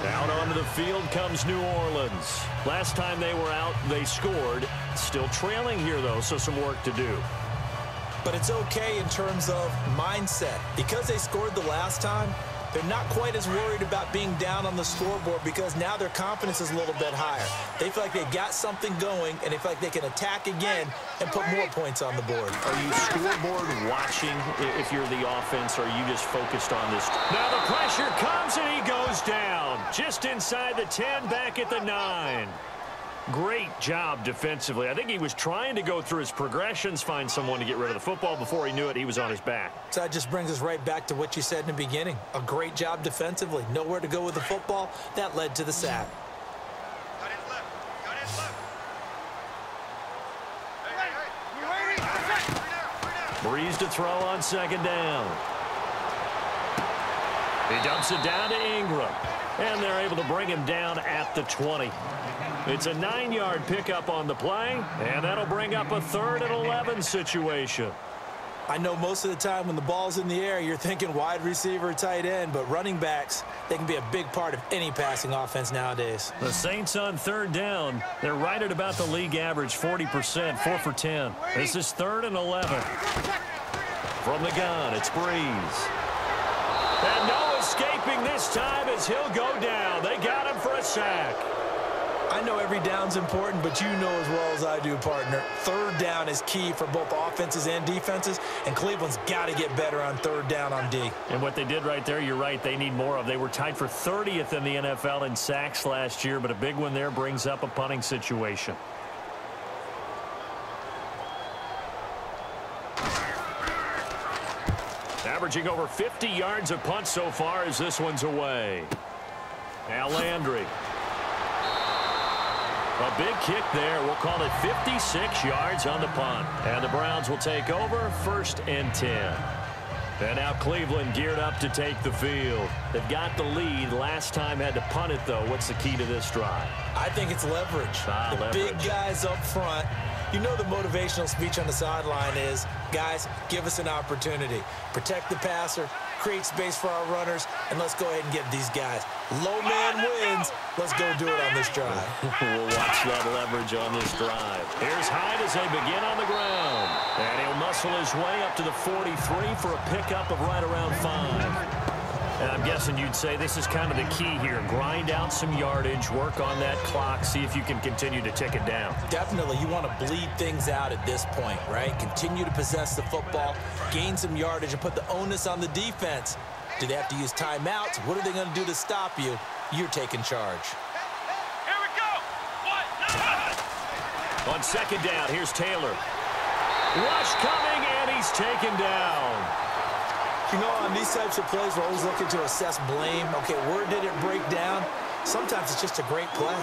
Out onto the field comes New Orleans. Last time they were out, they scored. Still trailing here, though, so some work to do. But it's okay in terms of mindset. Because they scored the last time, they're not quite as worried about being down on the scoreboard because now their confidence is a little bit higher. They feel like they've got something going, and they feel like they can attack again and put more points on the board. Are you scoreboard watching if you're the offense, or are you just focused on this? Now the pressure comes, and he goes down. Just inside the 10, back at the 9. Great job defensively. I think he was trying to go through his progressions, find someone to get rid of the football. Before he knew it, he was on his back. So that just brings us right back to what you said in the beginning. A great job defensively. Nowhere to go with the football. That led to the sack. Brees to throw on second down. He dumps it down to Ingram. And they're able to bring him down at the 20. It's a 9-yard pickup on the play, and that'll bring up a 3rd and 11 situation. I know most of the time when the ball's in the air, you're thinking wide receiver, tight end, but running backs, they can be a big part of any passing offense nowadays. The Saints on 3rd down. They're right at about the league average, 40%, 4 for 10. This is 3rd and 11. From the gun, it's Brees. And no escaping this time as he'll go down. They got him for a sack. I know every down's important, but you know as well as I do, partner, 3rd down is key for both offenses and defenses, and Cleveland's got to get better on 3rd down on D. And what they did right there, you're right, they need more of. They were tied for 30th in the NFL in sacks last year, but a big one there brings up a punting situation. Averaging over 50 yards a punt so far as this one's away. Now Landry. A big kick there. We'll call it 56 yards on the punt. And the Browns will take over 1st and 10. And now Cleveland geared up to take the field. They've got the lead. Last time had to punt it, though. What's the key to this drive? I think it's leverage. Leverage. Big guys up front. You know the motivational speech on the sideline is, guys, give us an opportunity. Protect the passer, create space for our runners, and let's go ahead and get these guys. Low man wins. Let's go do it on this drive. We'll watch that leverage on this drive. Here's Hyde as they begin on the ground. And he'll muscle his way up to the 43 for a pickup of right around 5. And I'm guessing you'd say this is kind of the key here. Grind out some yardage, work on that clock, see if you can continue to tick it down. Definitely. You want to bleed things out at this point, right? Continue to possess the football, gain some yardage, and put the onus on the defense. Do they have to use timeouts? What are they going to do to stop you? You're taking charge. Here we go. On second down, here's Taylor. Rush coming, and he's taken down. You know, on these types of plays, we're always looking to assess blame. Okay, where did it break down? Sometimes it's just a great play.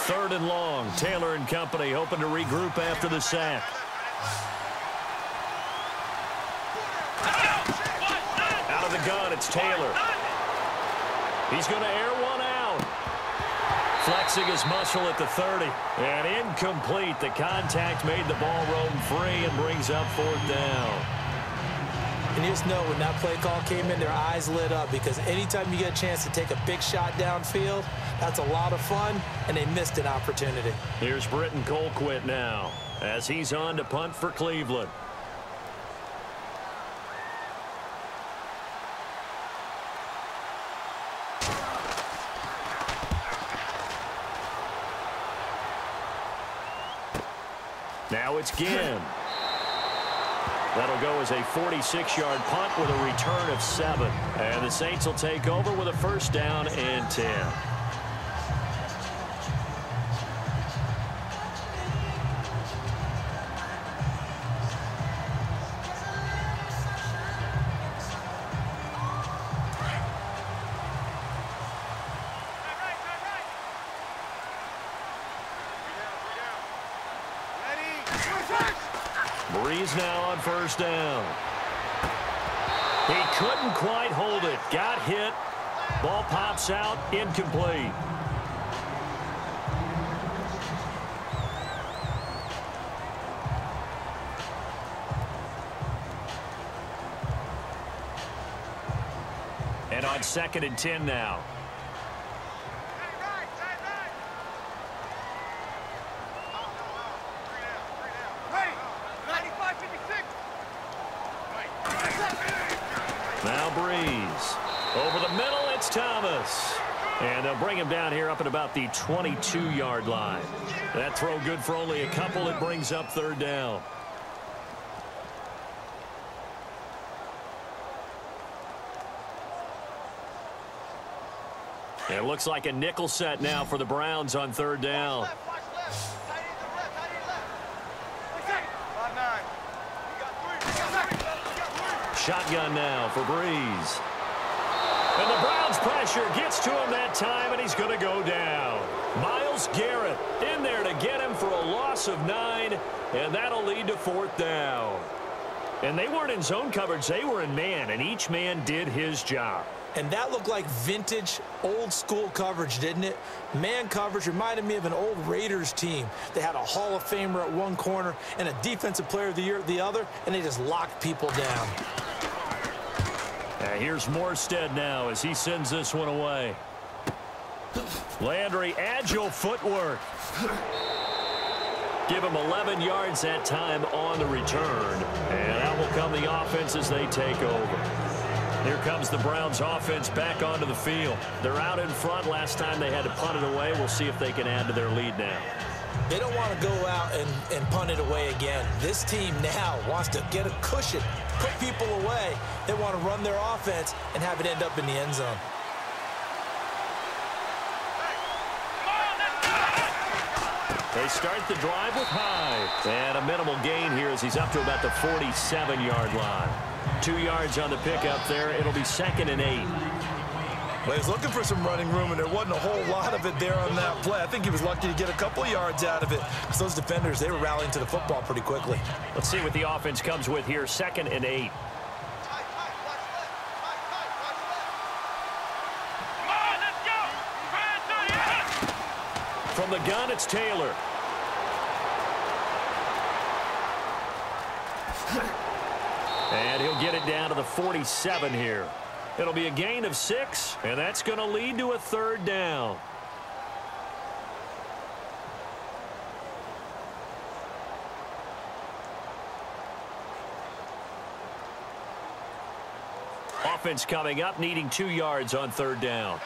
Third and long. Taylor and company hoping to regroup after the sack. Out of the gun, it's Taylor. He's going to air one out. Flexing his muscle at the 30. And incomplete. The contact made the ball roam free and brings up 4th down. And you just know when that play call came in, their eyes lit up, because anytime you get a chance to take a big shot downfield, that's a lot of fun, and they missed an opportunity. Here's Britton Colquitt now as he's on to punt for Cleveland. Now it's Ginn. That'll go as a 46-yard punt with a return of 7. And the Saints will take over with a 1st down and 10. Brees now on 1st down. He couldn't quite hold it. Got hit. Ball pops out. Incomplete. And on 2nd and 10 now. Now Brees. Over the middle, it's Thomas. And they'll bring him down here up at about the 22-yard line. That throw good for only a couple. It brings up 3rd down. It looks like a nickel set now for the Browns on 3rd down. Shotgun now for Brees. And the Browns pressure gets to him that time, and he's going to go down. Myles Garrett in there to get him for a loss of 9, and that'll lead to 4th down. And they weren't in zone coverage. They were in man, and each man did his job. And that looked like vintage, old-school coverage, didn't it? Man coverage reminded me of an old Raiders team. They had a Hall of Famer at one corner and a Defensive Player of the Year at the other, and they just locked people down. Here's Morstead now as he sends this one away. Landry, agile footwork. Give him 11 yards that time on the return. And out will come the offense as they take over. Here comes the Browns offense back onto the field. They're out in front. Last time they had to punt it away. We'll see if they can add to their lead now. They don't want to go out and punt it away again. This team now wants to get a cushion, put people away. They want to run their offense and have it end up in the end zone. They start the drive with Hyde. And a minimal gain here as he's up to about the 47-yard line. 2 yards on the pickup there. It'll be 2nd and 8. Well, he was looking for some running room, and there wasn't a whole lot of it there on that play. I think he was lucky to get a couple yards out of it. Because those defenders, they were rallying to the football pretty quickly. Let's see what the offense comes with here. 2nd and 8. From the gun, it's Taylor. And he'll get it down to the 47 here. It'll be a gain of 6, and that's going to lead to a 3rd down. Offense coming up, needing 2 yards on 3rd down.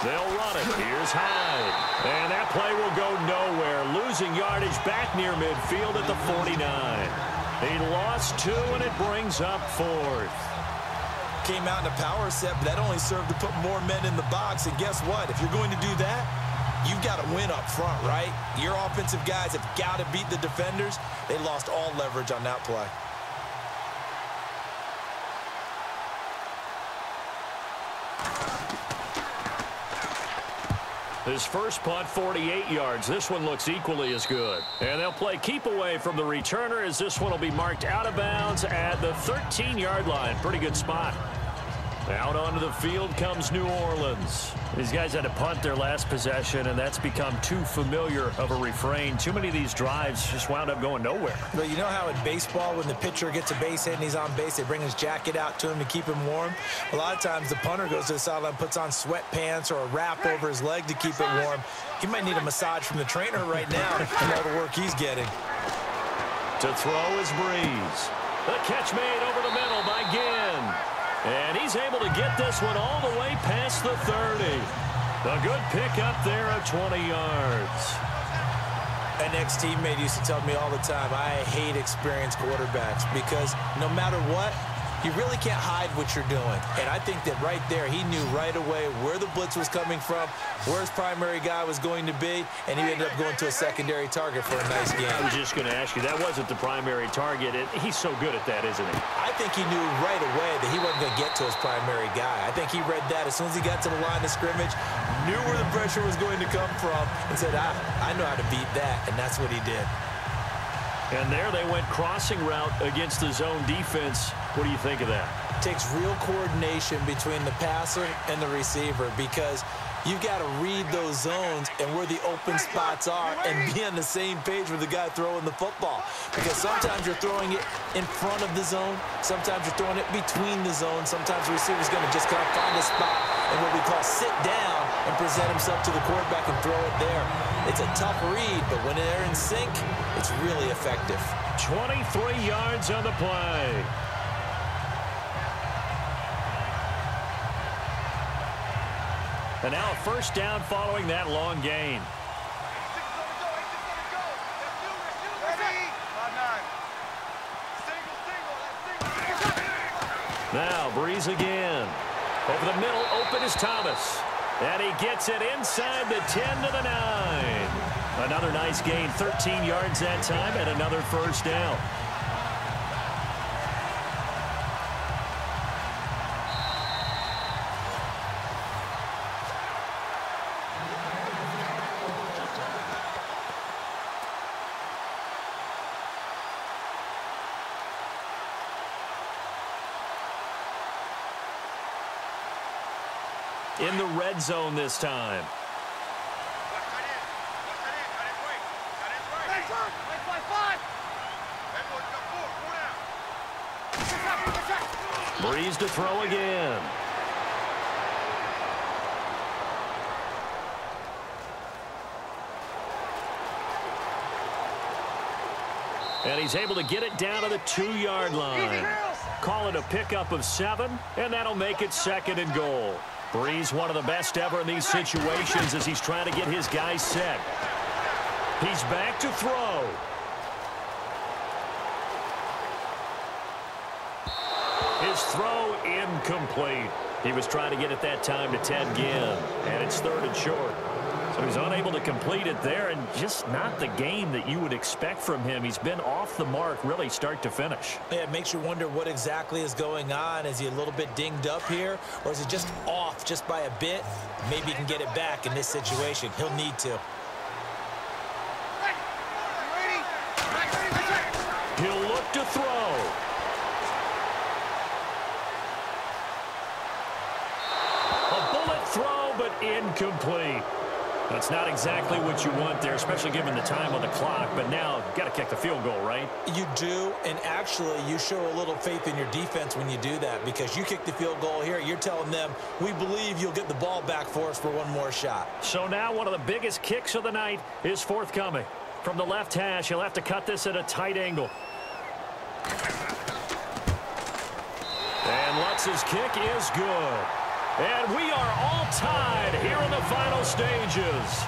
They'll run it. Here's Hyde. And that play will go nowhere. Losing yardage back near midfield at the 49. He lost 2, and it brings up 4th. Came out in a power set, but that only served to put more men in the box. And guess what? If you're going to do that, you've got to win up front, right? Your offensive guys have got to beat the defenders. They lost all leverage on that play. His first punt, 48 yards. This one looks equally as good. And they'll play keep away from the returner as this one will be marked out of bounds at the 13-yard line. Pretty good spot. Out onto the field comes New Orleans. These guys had to punt their last possession, and that's become too familiar of a refrain. Too many of these drives just wound up going nowhere. But you know how in baseball, when the pitcher gets a base hit and he's on base, they bring his jacket out to him to keep him warm? A lot of times the punter goes to the sideline, puts on sweatpants or a wrap over his leg to keep it warm. He might need a massage from the trainer right now from all the work he's getting. To throw is Brees. The catch made over the middle by Ginn. And he's able to get this one all the way past the 30. A good pickup there at 20 yards. An ex-teammate used to tell me all the time, I hate experienced quarterbacks because no matter what, you really can't hide what you're doing. And I think that right there, he knew right away where the blitz was coming from, where his primary guy was going to be, and he ended up going to a secondary target for a nice game. I was just going to ask you, that wasn't the primary target. He's so good at that, isn't he? I think he knew right away that he wasn't going to get to his primary guy. I think he read that as soon as he got to the line of scrimmage, knew where the pressure was going to come from, and said, I know how to beat that, and that's what he did. And there they went crossing route against the zone defense. What do you think of that? It takes real coordination between the passer and the receiver because You've got to read those zones and where the open spots are and be on the same page with the guy throwing the football. Because sometimes you're throwing it in front of the zone. Sometimes you're throwing it between the zones. Sometimes the receiver's going to just kind of find a spot and what we call sit down and present himself to the quarterback and throw it there. It's a tough read, but when they're in sync, it's really effective. 23 yards on the play. And now a first down following that long gain. Now Brees again. Over the middle, open is Thomas. And he gets it inside the 10 to the 9. Another nice gain, 13 yards that time, and another first down. In the red zone this time. Brees to throw again. And he's able to get it down to the 2-yard line. Call it a pickup of 7, and that'll make it 2nd and goal. Brees, one of the best ever in these situations as he's trying to get his guys set. He's back to throw. His throw incomplete. He was trying to get it that time to Ted Ginn, and it's 3rd and short. So he's unable to complete it there, and just not the game that you would expect from him. He's been off the mark really start to finish. Yeah, it makes you wonder what exactly is going on. Is he a little bit dinged up here, or is it just off just by a bit? Maybe he can get it back in this situation. He'll need to. He'll look to throw. A bullet throw, but incomplete. That's not exactly what you want there, especially given the time on the clock. But now, you've got to kick the field goal, right? You do, and actually, you show a little faith in your defense when you do that, because you kick the field goal here, you're telling them, we believe you'll get the ball back for us for one more shot. So now one of the biggest kicks of the night is forthcoming. From the left hash, he'll have to cut this at a tight angle. And Lutz's kick is good. And we are all tied here in the final stages.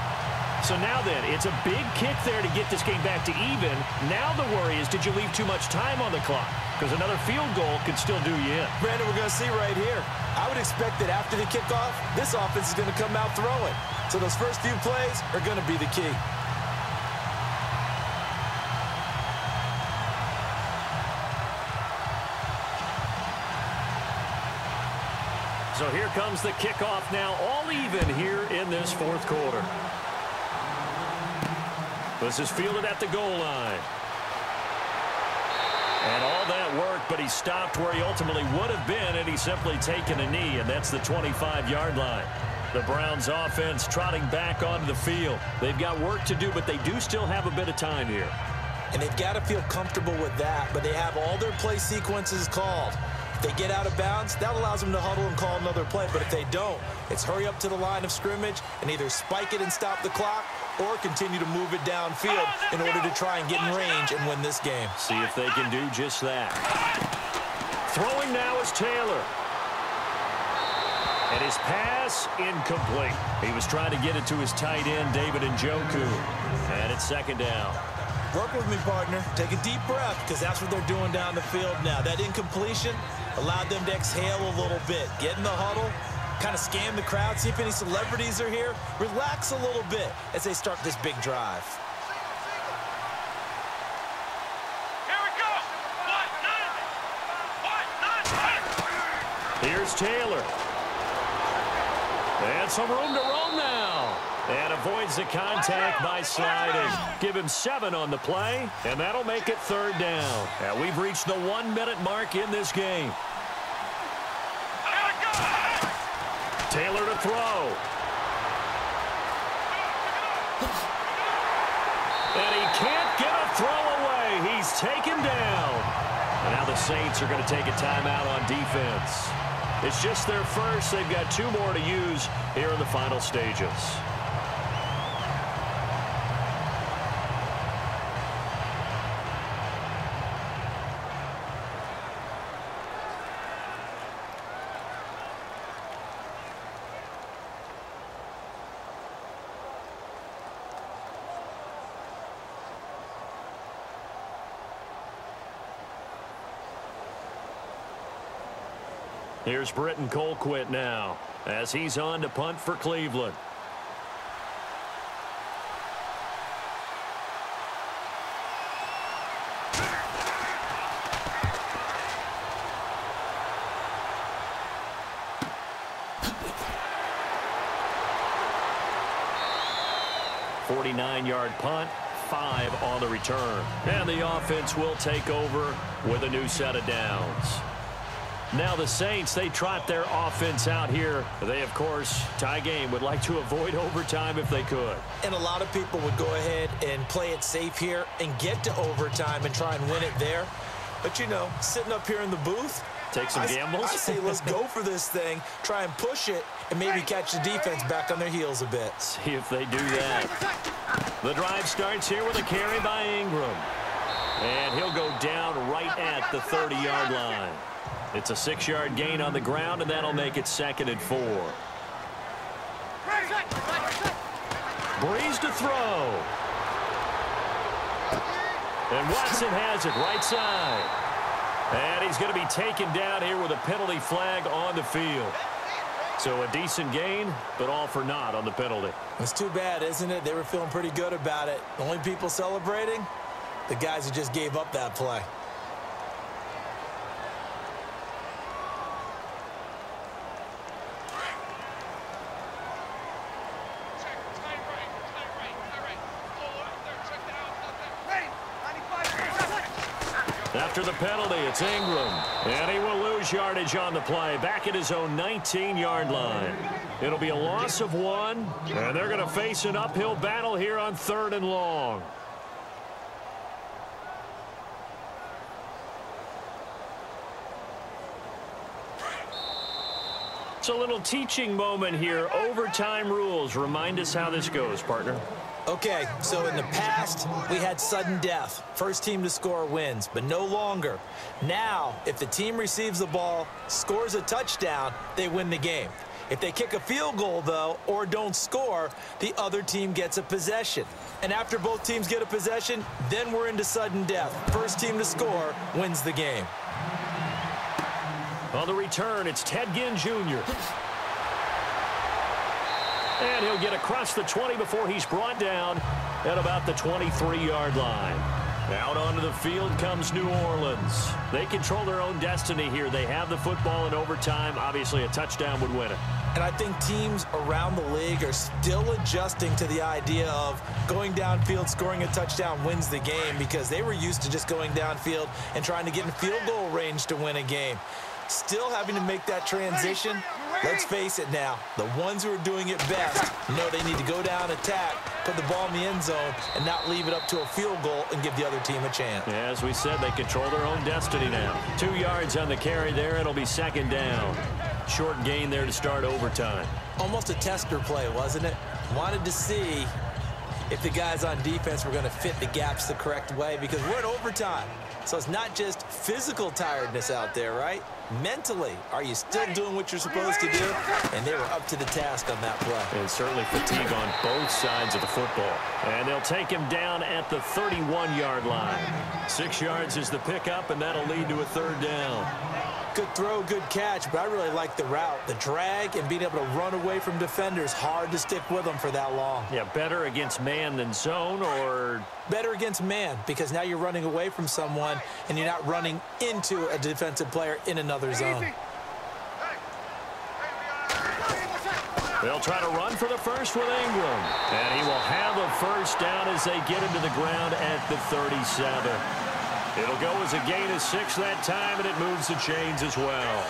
So now then, it's a big kick there to get this game back to even. Now the worry is, did you leave too much time on the clock? Because another field goal could still do you in. Brandon, we're going to see right here. I would expect that after the kickoff, this offense is going to come out throwing. So those first few plays are going to be the key. So here comes the kickoff now, all even here in this 4th quarter. This is fielded at the goal line. And all that work, but he stopped where he ultimately would have been, and he's simply taken a knee, and that's the 25-yard line. The Browns offense trotting back onto the field. They've got work to do, but they do still have a bit of time here. And they've got to feel comfortable with that, but they have all their play sequences called. If they get out of bounds, that allows them to huddle and call another play. But if they don't, it's hurry up to the line of scrimmage and either spike it and stop the clock or continue to move it downfield in order to try and get in range and win this game. See if they can do just that. Throwing now is Taylor. And his pass incomplete. He was trying to get it to his tight end, David Njoku. And it's 2nd down. Work with me, partner. Take a deep breath, because that's what they're doing down the field now. That incompletion allowed them to exhale a little bit. Get in the huddle, kind of scan the crowd, see if any celebrities are here. Relax a little bit as they start this big drive. Here we go. Here's Taylor. And some room to roam now. And avoids the contact by sliding. Give him 7 on the play, and that'll make it 3rd down. And we've reached the 1-minute mark in this game. Taylor to throw. He's taken down. And now the Saints are going to take a timeout on defense. It's just their first. They've got 2 more to use here in the final stages. Here's Britton Colquitt now as he's on to punt for Cleveland. .49-yard punt, 5 on the return. And the offense will take over with a new set of downs. Now the Saints, they trot their offense out here. They, of course, tie game, would like to avoid overtime if they could. And a lot of people would go ahead and play it safe here and get to overtime and try and win it there. But, you know, sitting up here in the booth, take some gambles. I say let's go for this thing, try and push it, and maybe catch the defense back on their heels a bit. See if they do that. The drive starts here with a carry by Ingram. And he'll go down right at the 30-yard line. It's a 6-yard gain on the ground, and that'll make it 2nd and 4. Brees to throw. And Watson has it right side. And he's going to be taken down here with a penalty flag on the field. So a decent gain, but all for naught on the penalty. It's too bad, isn't it? They were feeling pretty good about it. The only people celebrating, the guys who just gave up that play. After the penalty, it's Ingram. And he will lose yardage on the play. Back at his own 19-yard line. It'll be a loss of 1. And they're going to face an uphill battle here on 3rd and long. It's a little teaching moment here. Overtime rules. Remind us how this goes, partner. Okay, so in the past, we had sudden death. First team to score wins, but no longer. Now, if the team receives the ball, scores a touchdown, they win the game. If they kick a field goal, though, or don't score, the other team gets a possession. And after both teams get a possession, then we're into sudden death. First team to score wins the game. On the return, it's Ted Ginn Jr. And he'll get across the 20 before he's brought down at about the 23-yard line. Out onto the field comes New Orleans. They control their own destiny here. They have the football in overtime. Obviously, a touchdown would win it. And I think teams around the league are still adjusting to the idea of going downfield, scoring a touchdown wins the game, because they were used to just going downfield and trying to get in field goal range to win a game. Still having to make that transition. Let's face it now, the ones who are doing it best know they need to go down, attack, put the ball in the end zone, and not leave it up to a field goal and give the other team a chance. Yeah, as we said, they control their own destiny now. 2 yards on the carry there. It'll be 2nd down. Short gain there to start overtime. Almost a tester play, wasn't it? Wanted to see if the guys on defense were going to fit the gaps the correct way, because we're in overtime. So it's not just physical tiredness out there, right? Mentally, are you still doing what you're supposed to do? And they were up to the task on that play. And certainly fatigue on both sides of the football. And they'll take him down at the 31-yard line. 6 yards is the pickup, and that'll lead to a 3rd down. Good throw, good catch, but I really like the route. The drag and being able to run away from defenders, hard to stick with them for that long. Yeah, better against man than zone, or? Better against man, because now you're running away from someone and you're not running into a defensive player in another zone. They'll try to run for the first with Ingram. And he will have a first down as they get into the ground at the 37. It'll go as a gain of 6 that time, and it moves the chains as well.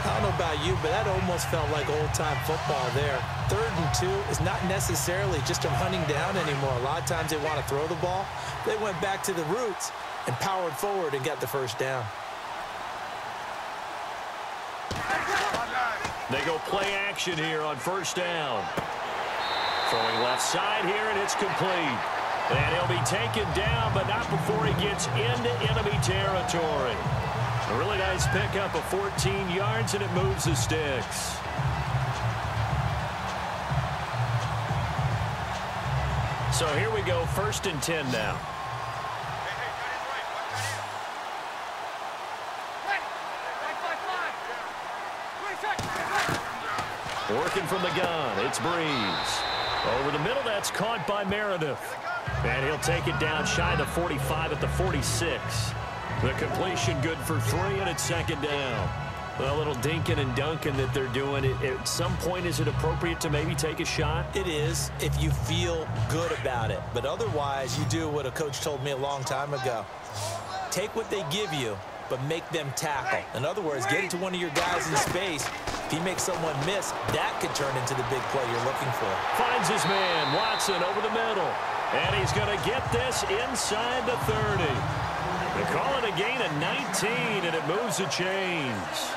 I don't know about you, but that almost felt like old-time football there. 3rd and 2 is not necessarily just a running down anymore. A lot of times they want to throw the ball. They went back to the roots and powered forward and got the first down. They go play action here on 1st down. Throwing left side here, and it's complete. And he'll be taken down, but not before he gets into enemy territory. A really nice pickup of 14 yards, and it moves the sticks. So here we go, 1st and 10 now. Working from the gun, it's Brees. Over the middle, that's caught by Meredith. And he'll take it down shy of the 45 at the 46. The completion good for 3, and it's 2nd down. A little dinking and dunking that they're doing. At some point, is it appropriate to maybe take a shot? It is if you feel good about it. But otherwise, you do what a coach told me a long time ago. Take what they give you, but make them tackle. In other words, get it to one of your guys in space. If he makes someone miss, that could turn into the big play you're looking for. Finds his man, Watson, over the middle. And he's going to get this inside the 30. They call it a gain of 19, and it moves the chains.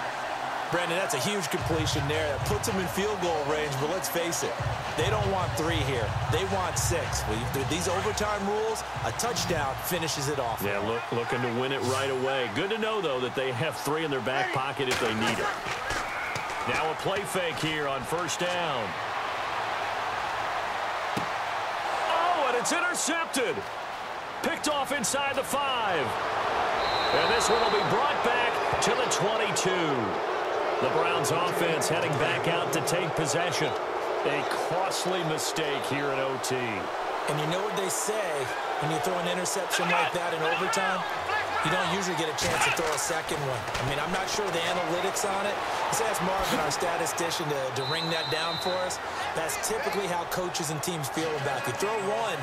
Brandon, that's a huge completion there. That puts them in field goal range, but let's face it, they don't want 3 here. They want 6. With these overtime rules, a touchdown finishes it off. Yeah, looking to win it right away. Good to know, though, that they have 3 in their back pocket if they need it. Now a play fake here on 1st down. Oh, and it's intercepted. Picked off inside the 5. And this one will be brought back to the 22. The Browns offense heading back out to take possession. A costly mistake here in OT. And you know what they say, when you throw an interception like that in overtime, you don't usually get a chance to throw a second one. I mean, I'm not sure the analytics on it. Let's ask Marvin, our statistician, to ring that down for us. That's typically how coaches and teams feel about it. You throw one,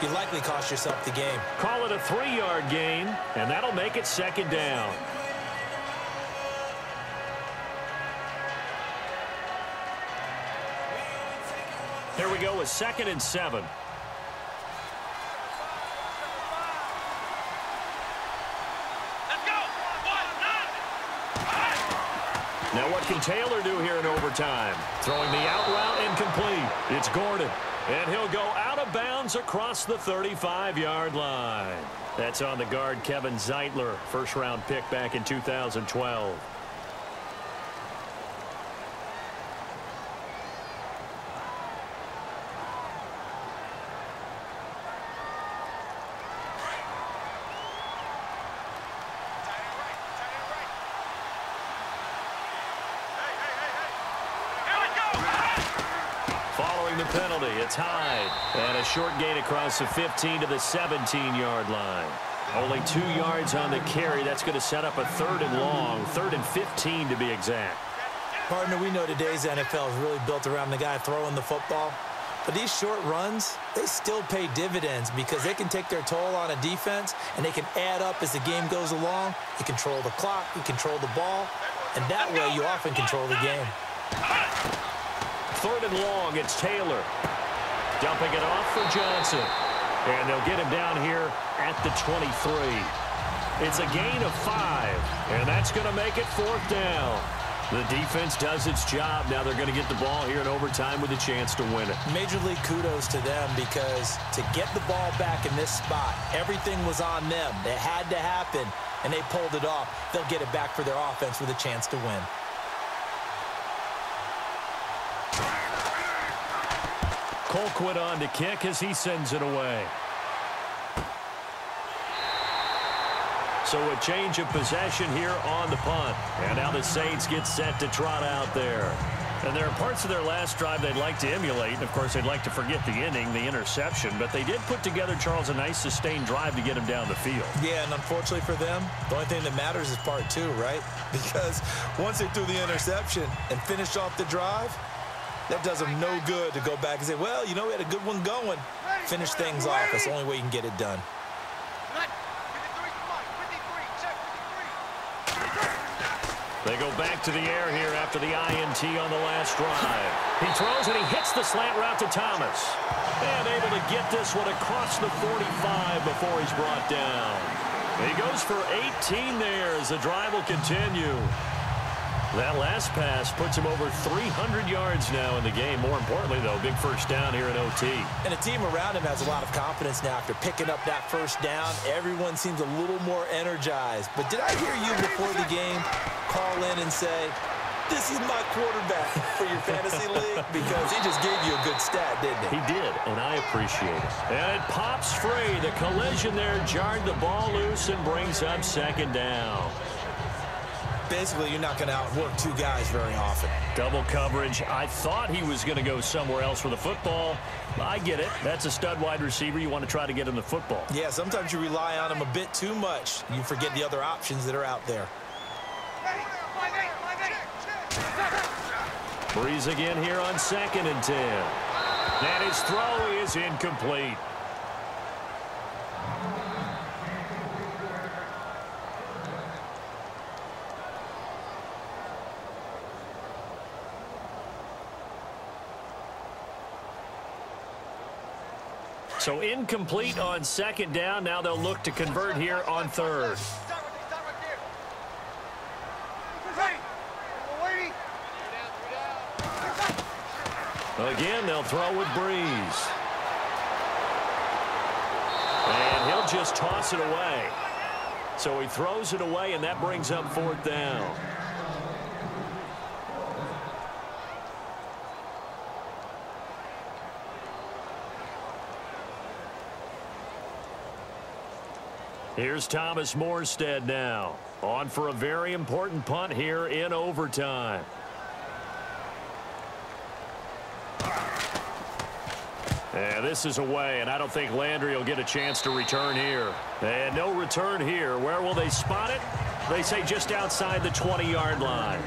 you likely cost yourself the game. Call it a 3-yard gain, and that'll make it 2nd down. Here we go with 2nd and 7. Now what can Taylor do here in overtime? Throwing the out route incomplete. It's Gordon. And he'll go out of bounds across the 35-yard line. That's on the guard, Kevin Zeitler. First-round pick back in 2012. Penalty, it's Hyde, and a short gain across the 15 to the 17-yard line. Only 2 yards on the carry. That's going to set up a 3rd and long, 3rd and 15 to be exact. Partner, we know today's NFL is really built around the guy throwing the football. But these short runs, they still pay dividends because they can take their toll on a defense, and they can add up as the game goes along. You control the clock, you control the ball, and that way you often control the game. 3rd and long, it's Taylor. Dumping it off for Johnson. And they'll get him down here at the 23. It's a gain of 5, and that's going to make it 4th down. The defense does its job. Now they're going to get the ball here in overtime with a chance to win it. Major league kudos to them because to get the ball back in this spot, everything was on them. It had to happen, and they pulled it off. They'll get it back for their offense with a chance to win. Colquitt on to kick as he sends it away. So a change of possession here on the punt. And now the Saints get set to trot out there. And there are parts of their last drive they'd like to emulate. And, of course, they'd like to forget the inning, the interception. But they did put together, Charles, a nice sustained drive to get him down the field. Yeah, and unfortunately for them, the only thing that matters is part 2, right? Because once they threw the interception and finished off the drive, that does them no good to go back and say, well, you know, we had a good one going. Finish things off. That's the only way you can get it done. They go back to the air here after the INT on the last drive. He throws and he hits the slant route to Thomas. And able to get this one across the 45 before he's brought down. He goes for 18 there as the drive will continue. That last pass puts him over 300 yards now in the game. More importantly, though, big first down here in OT. And the team around him has a lot of confidence now after picking up that first down. Everyone seems a little more energized. But did I hear you before the game call in and say, this is my quarterback for your fantasy league? Because he just gave you a good stat, didn't he? He did, and I appreciate it. And it pops free. The collision there jarred the ball loose and brings up second down. Basically, you're not going to outwork two guys very often. Double coverage. I thought he was going to go somewhere else for the football. I get it. That's a stud wide receiver. You want to try to get him the football. Yeah, sometimes you rely on him a bit too much. You forget the other options that are out there. Brees again here on 2nd and 10. And his throw is incomplete. So incomplete on 2nd down. Now they'll look to convert here on 3rd. Again, they'll throw with Brees. And he'll just toss it away. So he throws it away, and that brings up 4th down. Here's Thomas Morstead now, on for a very important punt here in overtime. And this is away, and I don't think Landry will get a chance to return here. And no return here. Where will they spot it? They say just outside the 20-yard line.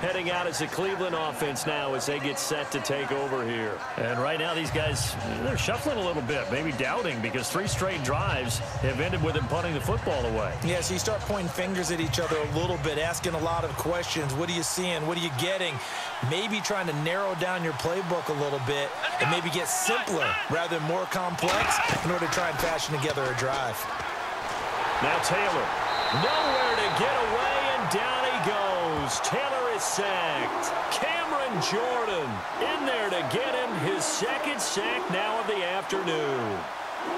Heading out as the Cleveland offense now as they get set to take over here. And right now these guys, they're shuffling a little bit, maybe doubting, because 3 straight drives have ended with them punting the football away. Yeah, so you start pointing fingers at each other a little bit, asking a lot of questions. What are you seeing? What are you getting? Maybe trying to narrow down your playbook a little bit and maybe get simpler rather than more complex in order to try and fashion together a drive. Now Taylor, nowhere to get away, and down he goes. Taylor is sacked. Cameron Jordan in there to get him his 2nd sack now of the afternoon.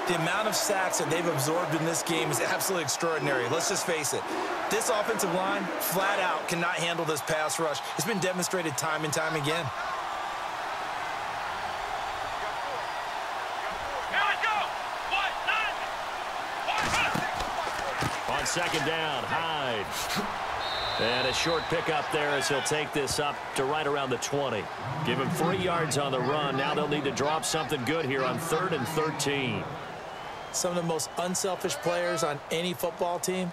The amount of sacks that they've absorbed in this game is absolutely extraordinary. Let's just face it. This offensive line, flat out, cannot handle this pass rush. It's been demonstrated time and time again. On 2nd down, Hyde. And a short pickup there as he'll take this up to right around the 20. Give him 3 yards on the run. Now they'll need to drop something good here on 3rd and 13. Some of the most unselfish players on any football team,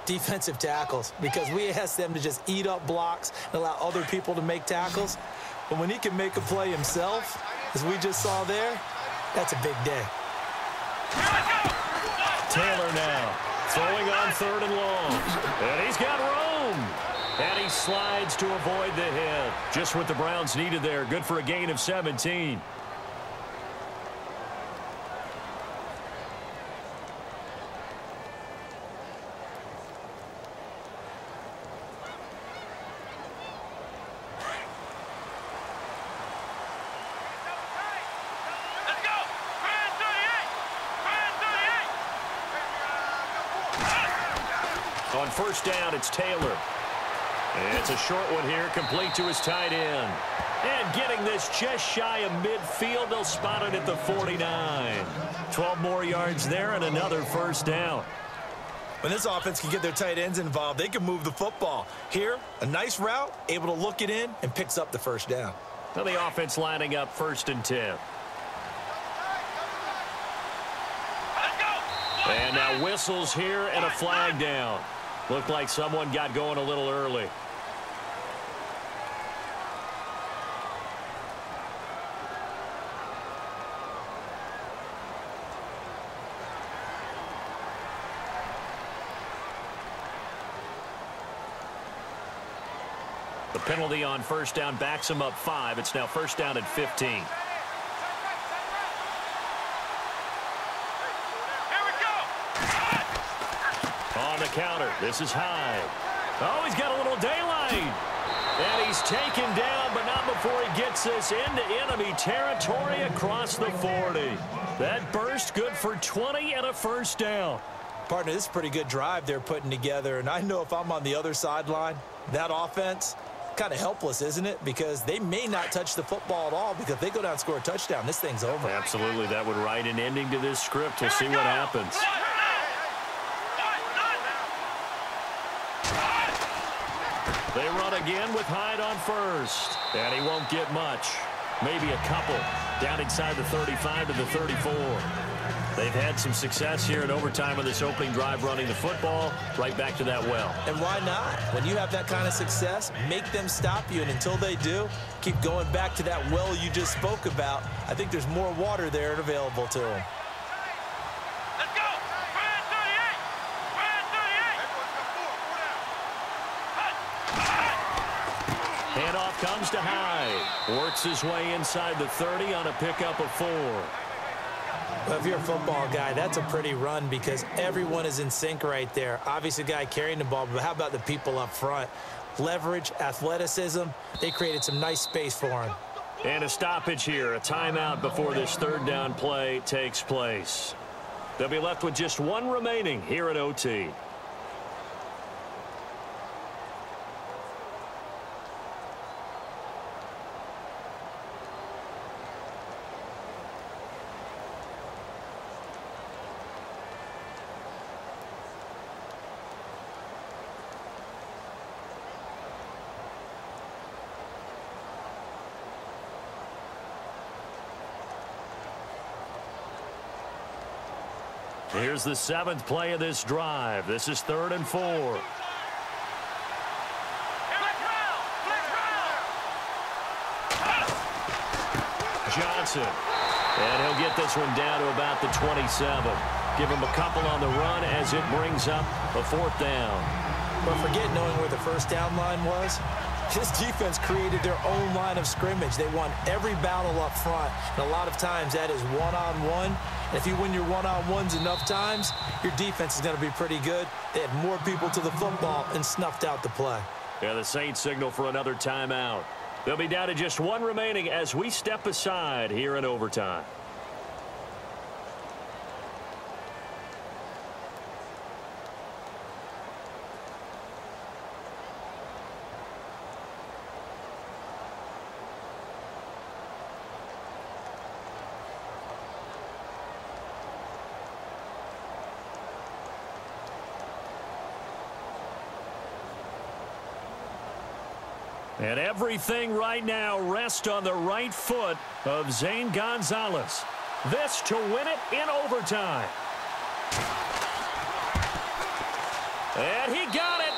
defensive tackles, because we ask them to just eat up blocks and allow other people to make tackles. But when he can make a play himself, as we just saw there, that's a big day. Taylor now throwing on 3rd and long. And he's got room. And he slides to avoid the hit. Just what the Browns needed there. Good for a gain of 17. On 1st down, it's Taylor. And it's a short one here, complete to his tight end. And getting this just shy of midfield, they'll spot it at the 49. 12 more yards there and another 1st down. When this offense can get their tight ends involved, they can move the football. Here, a nice route, able to look it in, and picks up the 1st down. Now the offense lining up 1st and 10. And now whistles here and a flag down. Looked like someone got going a little early. The penalty on first down backs him up 5. It's now first down at 15. Here we go. On the counter, this is Hyde. Oh, he's got a little daylight. And he's taken down, but not before he gets this into enemy territory across the 40. That burst good for 20 and a first down. Partner, this is a pretty good drive they're putting together, and I know if I'm on the other sideline, that offense, kind of helpless, isn't it? Because they may not touch the football at all, because if they go down and score a touchdown, this thing's over. Absolutely, that would write an ending to this script. We'll see what happens. They run again with Hyde on first, and he won't get much. Maybe a couple down inside the 35 to the 34. They've had some success here in overtime on this opening drive running the football. Right back to that well. And why not? When you have that kind of success, make them stop you. And until they do, keep going back to that well you just spoke about. I think there's more water there and available to them. Let's go. Brand 38. Brand 38. Handoff comes to Hyde. Works his way inside the 30 on a pickup of 4. Well, if you're a football guy, that's a pretty run because everyone is in sync right there. Obviously, the guy carrying the ball, but how about the people up front? Leverage, athleticism, they created some nice space for him. And a stoppage here, a timeout before this third down play takes place. They'll be left with just one remaining here at OT. Here's the 7th play of this drive. This is 3rd and 4. Johnson. And he'll get this one down to about the 27. Give him a couple on the run as it brings up a 4th down. But forget knowing where the first down line was. This defense created their own line of scrimmage. They won every battle up front. And a lot of times that is one-on-one. And if you win your one-on-ones enough times, your defense is going to be pretty good. They had more people to the football and snuffed out the play. Yeah, the Saints signal for another timeout. They'll be down to just one remaining as we step aside here in overtime. And everything right now rests on the right foot of Zane Gonzalez. This to win it in overtime. And he got it.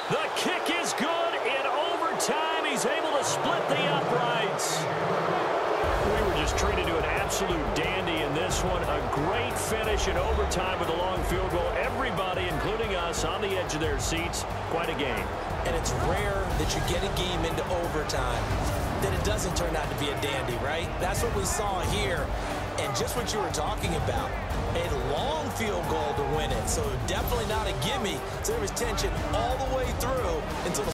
The kick is good in overtime. He's able to split the uprights. We were just treated to an absolute dandy in this one. A great finish in overtime with a long field goal. Everybody, including us, on the edge of their seats. Quite a game. And it's rare that you get a game into overtime that it doesn't turn out to be a dandy, right? That's what we saw here. And just what you were talking about, a long field goal to win it. So definitely not a gimme. So there was tension all the way through until the